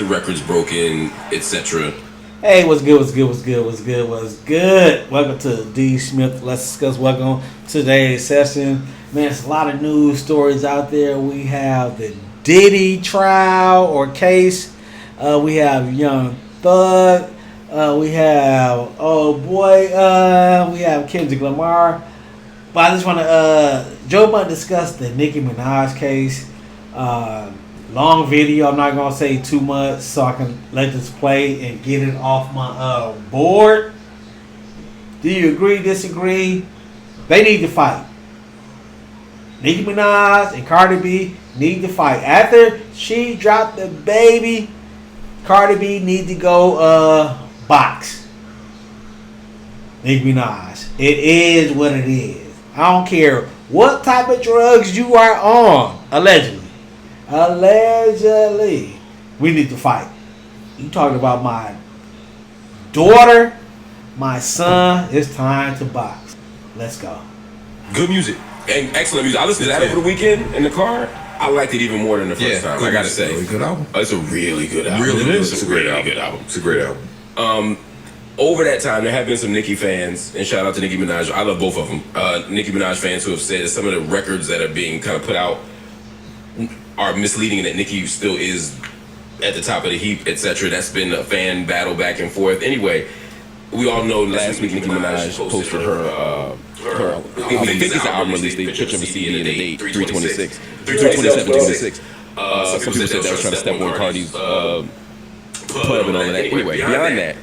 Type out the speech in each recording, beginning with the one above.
the record's broken, etc. Hey, what's good? Welcome to D. Smith. Let's discuss. Welcome to today's session. Man, there's a lot of news stories out there. We have the Diddy trial or case. We have Young Thug. We have we have Kendrick Lamar. But I just want to Joe Budden discuss the Nicki Minaj case. Long video. I'm not gonna say too much, so I can let this play and get it off my board. Do you agree? Disagree? They need to fight. Nicki Minaj and Cardi B need to fight. After she dropped the baby, Cardi B need to go box Nicki Minaj. It is what it is. I don't care what type of drugs you are on. Allegedly, we need to fight. You talking about my daughter, my son? It's time to box. Let's go. Good music and excellent music. I listened to that over the weekend in the car. I liked it even more than the first time. I gotta say, really good album. It's a really good album. Really, it's a great album. It's a great album. Over that time, there have been some Nicki fans, and shout out to Nicki Minaj. I love both of them. Nicki Minaj fans who have said that some of the records that are being kind of put out are misleading, and that Nicki still is at the top of the heap, etc. That's been a fan battle back and forth. Anyway, we all know last week Nicki Minaj posted her I think it's the album release, the picture of a CD and the date, 3/27/26. Some people said that was trying to step on Cardi's pub and all of that. Anyway, beyond that,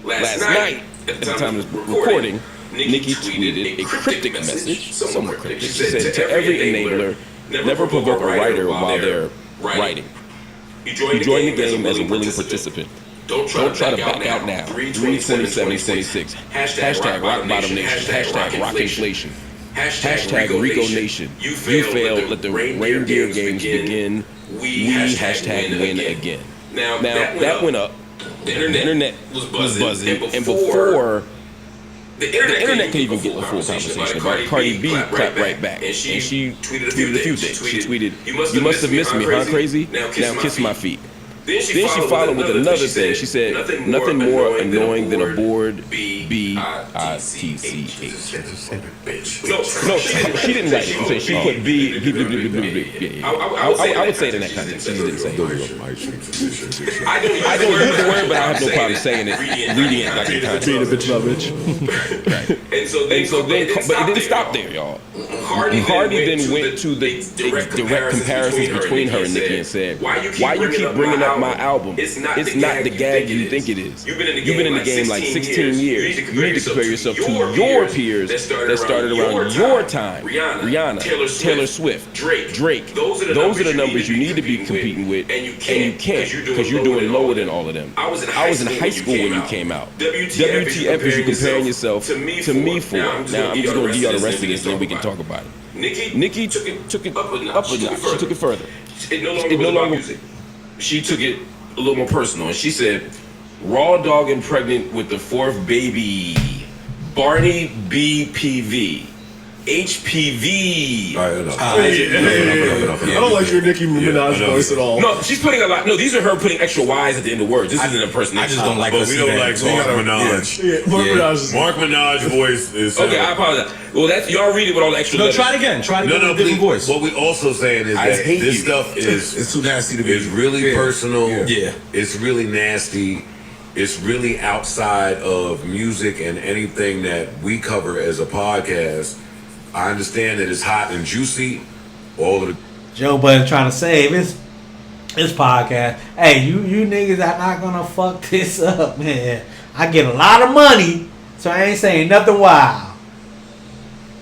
last night, at the time of recording, Nicki tweeted a cryptic message, somewhat cryptic. She said, "To every enabler, never provoke a writer while they're writing. You join the game as a willing participant. Don't try to back out now. 3/27/26. Hashtag rock bottom nation. Hashtag rock inflation. Hashtag Rico Nation. You failed. Let the reindeer games begin. We hashtag win again." Now that went up. The internet was buzzing. And before the internet could even get the full conversation about it, Cardi B clapped right back. And she tweeted a few things. She tweeted, "You must have missed me, huh, crazy? Now kiss my feet." Then she followed with another thing. She said, "Nothing more annoying than a board B-I-T-C-H." No, she didn't write it. She put B. I would say it in that context. She didn't say it. I don't use the word, but I have no problem saying it, reading it like a context. Being a bitch, love bitch. Right. And so then, but it didn't stop there, y'all. Cardi then went to the direct comparisons between her and Nicki and said, "Why you keep bringing up my album? It's not the gag you think it is. You've been in the game like 16 years. You need to compare yourself to your peers that started around your time. Rihanna, Taylor Swift, Drake. Those are the numbers you need to be competing with, and you can't because you're doing lower than all of them. I was in high school when you came out. WTF is you comparing yourself to me for? Now I'm just going to give y'all the rest of this, and then we can talk about it." Nicki took it up a notch. She took it further. It no longer music. She took it a little more personal, and she said, "Raw dog and pregnant with the fourth baby, Barney BPV, HPV." I don't like your Nicki Minaj voice at all. No, she's putting a lot. No, these are her putting extra Y's at the end of words. This isn't a person. I just don't like. But we don't like Mark Minaj. Mark Minaj's voice is okay. I apologize. Well, that's y'all read it with all the extra. No, try it again. Try it again with a different voice. What we also saying is that this stuff is it's too nasty to be. It's really personal. Yeah. It's really nasty. It's really outside of music and anything that we cover as a podcast. I understand that it's hot and juicy. All of the Joe Budden trying to save his podcast. Hey, you niggas are not gonna fuck this up, man. I get a lot of money, so I ain't saying nothing wild.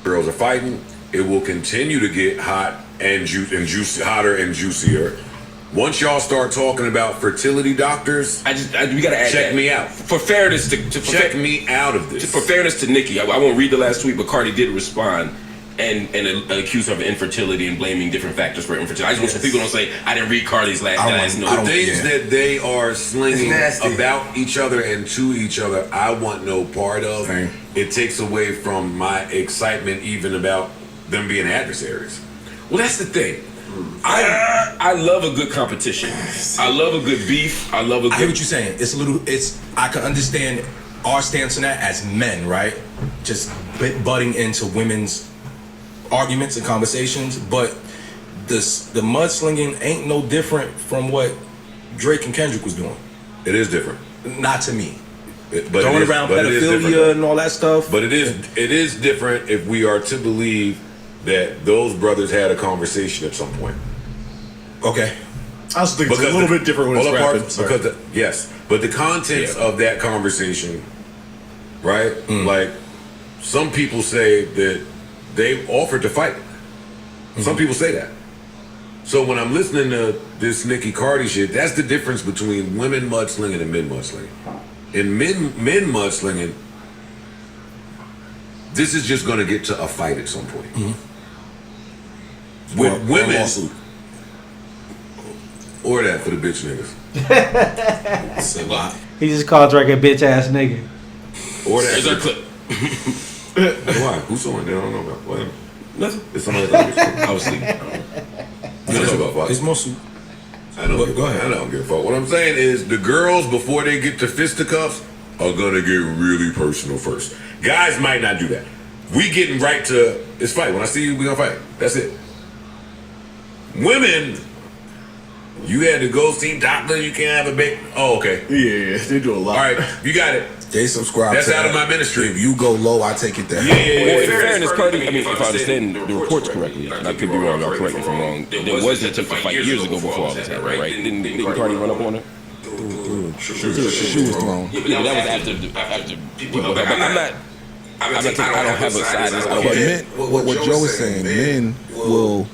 Girls are fighting. It will continue to get hot and juicy, hotter and juicier. Once y'all start talking about fertility doctors, we gotta add check that. Me out. For fairness to check me out of this. For fairness to Nicki, I won't read the last tweet, but Cardi did respond and accuse her of infertility and blaming different factors for infertility. I just want some people don't say I didn't read Cardi's last note. The things that they are slinging about each other and to each other, I want no part of. Same. It takes away from my excitement even about them being adversaries. Well, that's the thing. I love a good competition. I love a good beef. I love a good. I hear what you're saying. I can understand our stance on that as men, right? Just butting into women's arguments and conversations, but the mudslinging ain't no different from what Drake and Kendrick was doing. It is different. Not to me. Throwing around pedophilia and all that stuff. But it is different if we are to believe that those brothers had a conversation at some point. Okay. I also think it's a little bit different when it's rapping. Yes, but the contents of that conversation, right? Like, some people say that they offered to fight. Some people say that. So when I'm listening to this Nicki Cardi shit, that's the difference between women mudslinging and men mudslinging. In men mudslinging, this is just going to get to a fight at some point. With women, or that for the bitch niggas. Say what? He just called Drake a bitch ass nigga. Or that. Here's our clip. Why? Who's on there? I don't know about. What? Nothing. It's somebody else. I was sleeping. It's more soup. I don't give a fuck. What I'm saying is the girls, before they get to fisticuffs, are gonna get really personal first. Guys might not do that. We getting right to it's fight. When I see you, we gonna fight. That's it. Women, you had to go see doctor. You can't have a baby. Oh, okay. Yeah, they do a lot. All right, you got it. They subscribe. That's to out that. of my ministry. If you go low, I take it down. Yeah. Well, in fairness, Cardi, I mean, if I understand the reports correctly, and I could be wrong, y'all correct me if I'm wrong, there was an attempt to fight years ago before all this happened, right? Didn't Cardi run up on her? She was thrown. Yeah, but that was after people. But I'm not taking, I don't have a side. I don't But care. men, what Joe is saying, men will.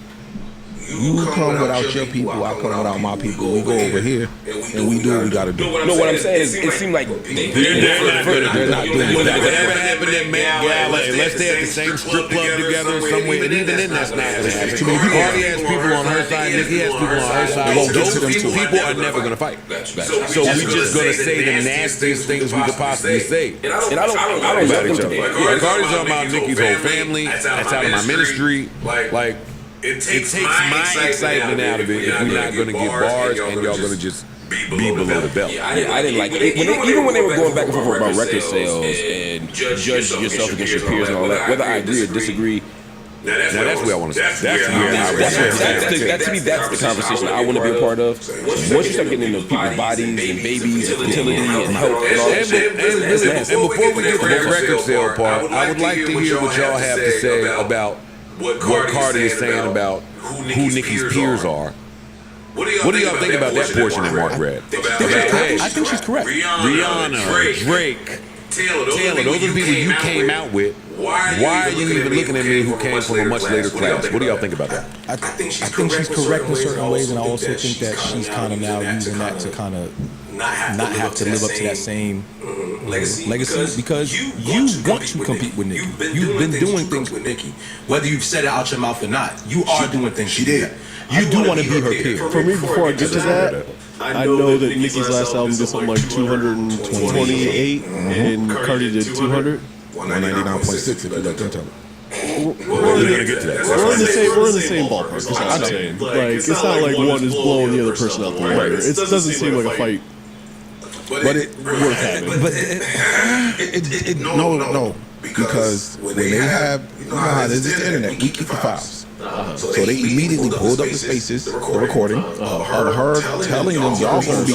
You come without your people, I come without my people. We go over here and we do what we gotta do. No, what I'm saying is, it seemed like they're not doing that. Whatever happened in Met Gala, unless they at the same strip club together somewhere, and even then that's not gonna happen. Cardi has people on her side, Nicki has people on her side. Those people are never gonna fight. So we just gonna say the nastiest things we could possibly say. And I don't about each other. Like, Cardi's talking about Nicki's whole family. That's out of my ministry. Like, it takes my excitement out of it if we're not going to get bars and y'all going to just be below the belt. I didn't like it. Even when they were going back and forth about record sales and judge yourself against your peers and all that, whether I agree or disagree. Now that's where I want to start. To me, that's the conversation I want to be a part of. Once you start getting into people's bodies and babies and fertility and health and all that shit, and before we get to the record sale part, I would like to hear what y'all have to say about what Cardi is saying about who Nicki's peers are. What do y'all think about that portion that Mark read? I think she's correct. Rihanna, Drake, Taylor, those are the people you came out with. Why are you even looking at me who came from a much later class? What do y'all think about that? I think she's correct in certain ways, and I also think that she's kind of now using that to kind of not have to live up to that same legacy because you want to compete with Nicki. You've been doing things with Nicki, Whether you've said it out your mouth or not. You are doing things she did. You do want to be her peer. For me, before I get to that, I know that Nicki's last album did something like 228, and Cardi did 200. 199.6 if you let them tell it. We're gonna get to that. We're in the same ballpark. Is what I'm saying. Like, it's not like one is blowing the other person out the water. It doesn't seem like a fight. But it worth having. But no, because when they have, you know how this is the internet, we keep the files. So they immediately pulled up the spaces, the recording of her telling them y'all gonna be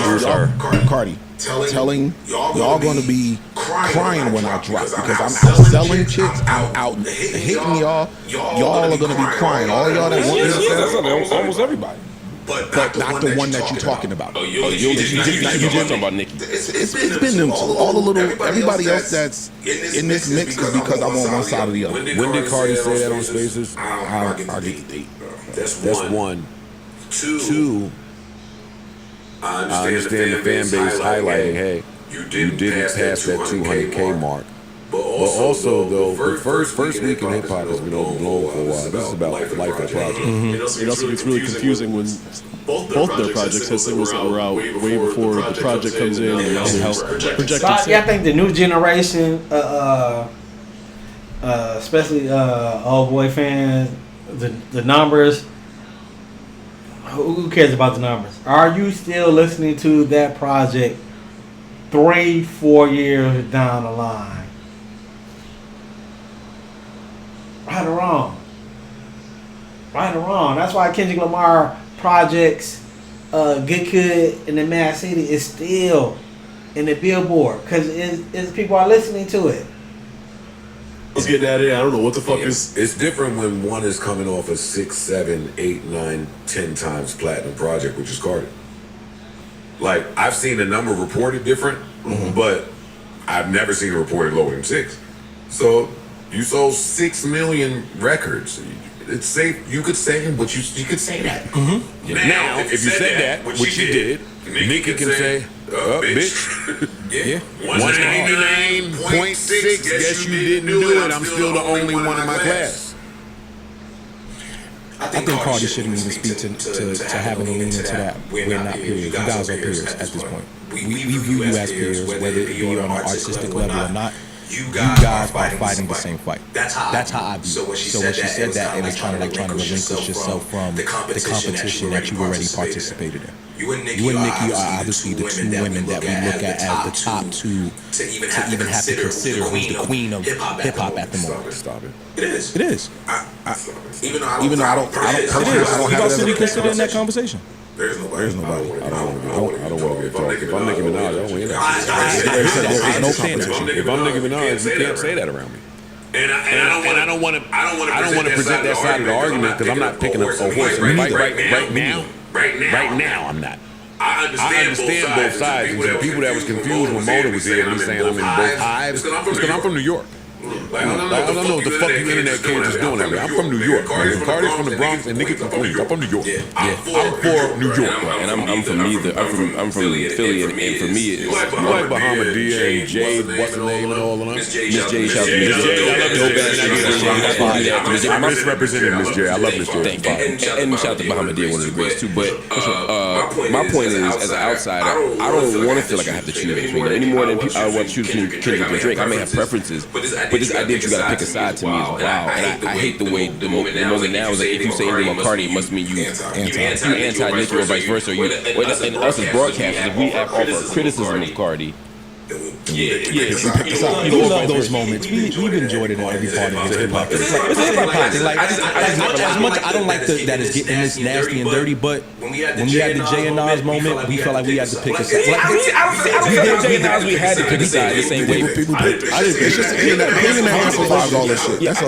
Cardi, telling y'all gonna be crying when I drop because I'm out selling chicks, I'm out hitting y'all are gonna be crying. All y'all that want me to sell, almost everybody. but not the one that you're talking about. You just talking about Nicki. It's been them two. All the little everybody else that's in this mix is because I'm on one side or the other. When did Cardi say that on Spaces? I'll get the date. That's one. Two. I understand the fan base highlighting, hey, you didn't pass that 200K mark. But also, though, the first week in hip hop has been overblown for a while. This is about life of the project. It also gets really confusing when both their projects had singles that were out way before the project comes in and projected. So I think the new generation, especially old boy fans, the numbers, Who cares about the numbers? Are you still listening to that project 3-4 years down the line? Right or wrong? Right or wrong? That's why Kendrick Lamar projects, Good Kid and the Mad City is still in the Billboard because it's people are listening to it. Let's get that in. I don't know what the fuck is. It's different when one is coming off a 6, 7, 8, 9, 10 times platinum project, which is Cardi. Like, I've seen the number reported different, but I've never seen it reported lower than 6. So you sold 6 million records. It's safe. You could say, but you could say that. Now, if you said that, which you did, Nickki can say, bitch. Yeah. 199.6. Guess you didn't do it. I'm still the only one in my class. I think Cardi shouldn't even speak to having to lean into that. We're not peers. You guys are peers at this point. We view you as peers, whether it be on an artistic level or not. You guys are fighting the same fight. That's how I view it. So when she said that, it was trying to relinquish yourself from the competition that you already participated in. You and Nickki are obviously the two women that we look at as the top two to even have to consider who's the queen of hip hop at the moment. Stop it. It is. Even though I don't You guys should be considered in that conversation. There's nobody. I don't want to get talked. If I'm Nicki Minaj, I don't want that. There's no competition. If I'm Nicki Minaj, you can't say that around me. And I don't want to present that side of the argument because I'm not picking up a horse and fight right now. Right now, I'm not. I understand both sides. And the people that was confused when Mona was here and me saying I'm in both hives, because I'm from New York. I don't know what the fuck you internet kids is doing out there. I'm from New York. Cardi's from the Bronx and Nickki from Queens. I'm from New York. I'm for New York. And I'm from neither. I'm from Philly, and for me, it's you like Bahamadia and Jade, what's her name and all of them? Miss J. Shout out to Miss J. I'm misrepresenting Miss J. I love Miss J. Thank you. And shout out to Bahamadia, one of the greats too. But my point is, as an outsider, I don't want to feel like I have to choose between them any more than I want to choose between Kendrick and Drake. I may have preferences, but this idea that you gotta pick a side to me is wild. And I hate the way the moment now is like if you say anything about Cardi, it must mean you anti-Nickki or vice versa. And us as broadcasters, if we offer criticism of Cardi, we love those moments. We've enjoyed it in every part of hip hop. It's a hip hop thing. Like as much I don't like that it's getting this nasty and dirty, but when we had the Jay and Nas moment, we felt like we had to pick a side. I don't think Jay and Nas we had to pick a side the same way. It's just the internet amplifies all this shit. That's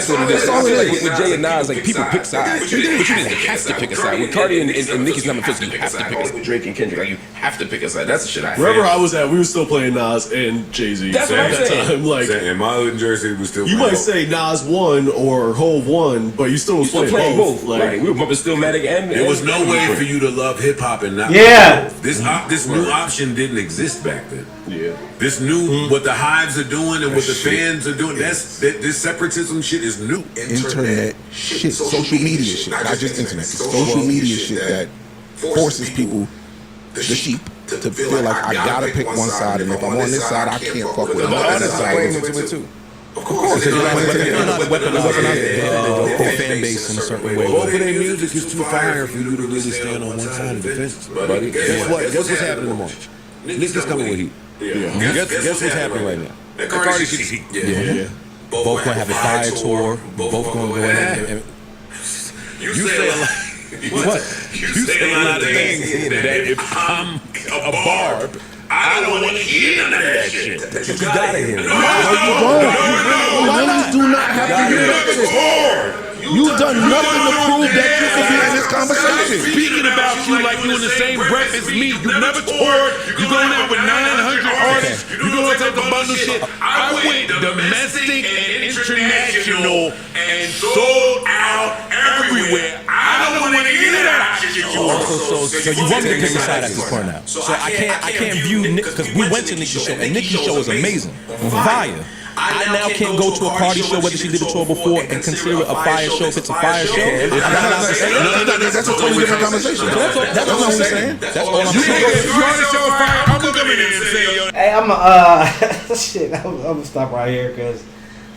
what it is. Like with Jay and Nas, like people pick sides, but you didn't have to pick a side. With Cardi and Nicki's number 50, you have to pick a side. With Drake and Kendrick, you have to pick a side. That's the shit I hate. Wherever I was at, we were still playing Nas and Jay-Z. That's what I'm saying. Time. Like, in my hood in Jersey, we still. You might say Nas won or Hov won, but you still was playing both. Like, right. We were bumping Stillmatic and there was no way for you to love hip hop and not. Yeah. This new option didn't exist back then. Yeah. This new what the hives are doing and what the fans are doing. This separatism shit is new. Internet shit, social media shit, not just internet. It's social media shit that forces people, the sheep, to feel like I gotta pick one side, and if I'm on this side, I can't fuck with the other side into it too. Of course, because you're not weaponizing the fan base in a certain way. Both of their music is too fire for you to really stand on one side of the fence, buddy. Guess what's happening tomorrow? Nicki's coming with heat. Guess what's happening right now? Cardi shit's heat. Yeah. Both gonna have a fire tour. Both gonna go in. You say a lot. What? You say a lot of things that if I'm a barb, I don't want to hear none of that shit. You gotta hear it. No, you don't. You really do not have to hear that shit. You've done nothing to prove that you can be in this conversation. Speaking about you like you in the same breath as me. You never toured. You going out with 900 artists. You doing take a bundle of shit. I went domestic and international and sold out everywhere. I don't want to hear that shit. So you want me to pick a side at this point now. So I can't view Nick because we went to Nicki's show and Nicki's show was amazing, fire. I now can't go to a Cardi show, whether she did a tour before, and consider it a fire show if it's a fire show. That's a totally different conversation. That's what I'm saying. That's all I'm saying. I'm gonna come in here and say, Hey, I'm gonna stop right here because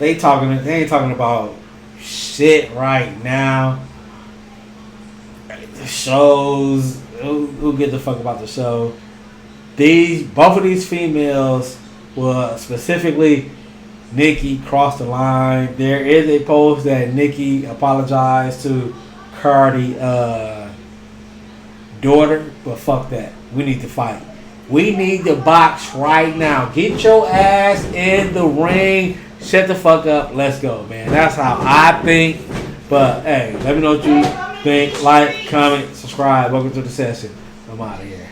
they ain't talking about shit right now. shows. Who gives a fuck about the show? Both of these females were specifically Nickki crossed the line. There is a post that Nickki apologized to Cardi daughter, but fuck that. We need to fight. We need to box right now. Get your ass in the ring. Shut the fuck up. Let's go, man. That's how I think. But hey, let me know what you think. Like, comment, subscribe. Welcome to the session. I'm out of here.